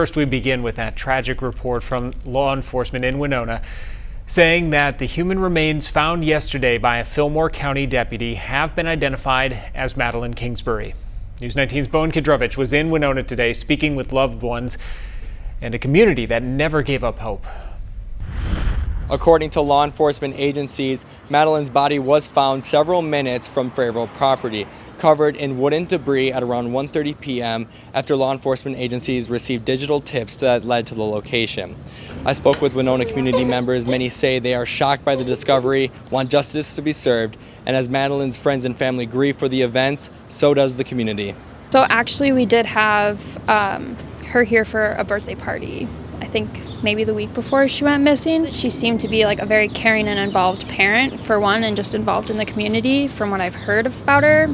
First, we begin with that tragic report from law enforcement in Winona saying that the human remains found yesterday by a Fillmore County deputy have been identified as Madeline Kingsbury. News 19's Bowen Kidrovich was in Winona today speaking with loved ones and a community that never gave up hope. According to law enforcement agencies, Madeline's body was found several minutes from Fravel property, covered in wooden debris at around 1:30 p.m. after law enforcement agencies received digital tips that led to the location. I spoke with Winona community members. Many say they are shocked by the discovery, want justice to be served, and as Madeline's friends and family grieve for the events, so does the community. So actually we did have her here for a birthday party. I think maybe the week before she went missing. She seemed to be like a very caring and involved parent, for one, and just involved in the community from what I've heard about her.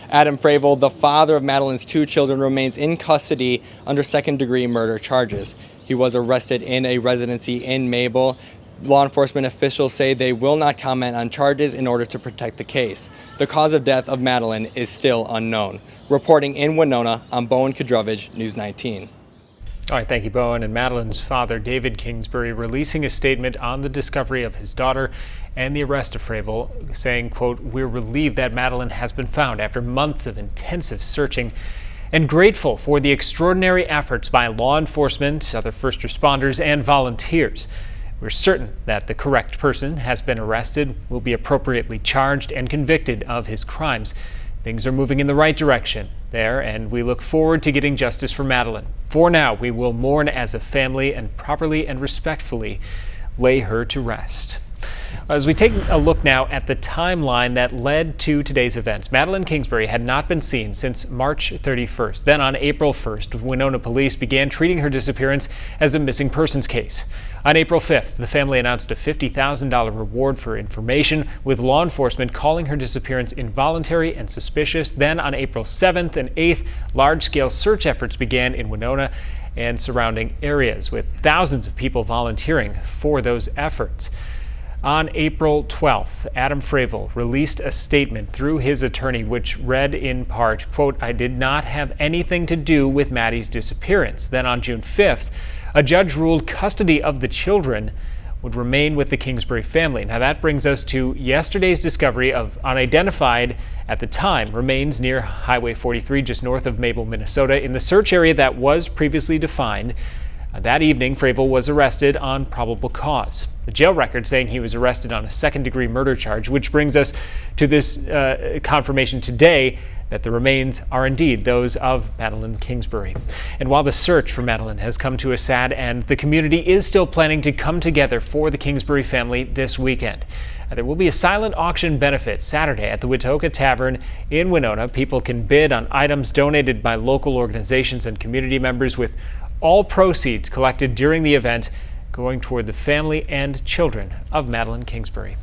Adam Fravel, the father of Madeline's 2 children, remains in custody under second-degree murder charges. He was arrested in a residency in Mabel. Law enforcement officials say they will not comment on charges in order to protect the case. The cause of death of Madeline is still unknown. Reporting in Winona, I'm Bowen Kidrovich, News 19. All right, thank you, Bowen. And Madeline's father, David Kingsbury, releasing a statement on the discovery of his daughter and the arrest of Fravel, saying, quote, "We're relieved that Madeline has been found after months of intensive searching and grateful for the extraordinary efforts by law enforcement, other first responders, and volunteers. We're certain that the correct person has been arrested, will be appropriately charged and convicted of his crimes. Things are moving in the right direction there, and we look forward to getting justice for Madeline. For now, we will mourn as a family and properly and respectfully lay her to rest." As we take a look now at the timeline that led to today's events, Madeline Kingsbury had not been seen since March 31st. Then on April 1st, Winona police began treating her disappearance as a missing persons case. On April 5th, the family announced a $50,000 reward for information, with law enforcement calling her disappearance involuntary and suspicious. Then on April 7th and 8th, large-scale search efforts began in Winona and surrounding areas, with thousands of people volunteering for those efforts. On April 12th, Adam Fravel released a statement through his attorney which read in part, quote, "I did not have anything to do with Maddie's disappearance." Then on June 5th, a judge ruled custody of the children would remain with the Kingsbury family. Now that brings us to yesterday's discovery of unidentified, at the time, remains near Highway 43 just north of Mabel, Minnesota, in the search area that was previously defined. That evening, Fravel was arrested on probable cause. The jail record saying he was arrested on a second-degree murder charge, which brings us to this confirmation today that the remains are indeed those of Madeline Kingsbury. And while the search for Madeline has come to a sad end, the community is still planning to come together for the Kingsbury family this weekend. There will be a silent auction benefit Saturday at the Witoka Tavern in Winona. People can bid on items donated by local organizations and community members, with all proceeds collected during the event going toward the family and children of Madeline Kingsbury.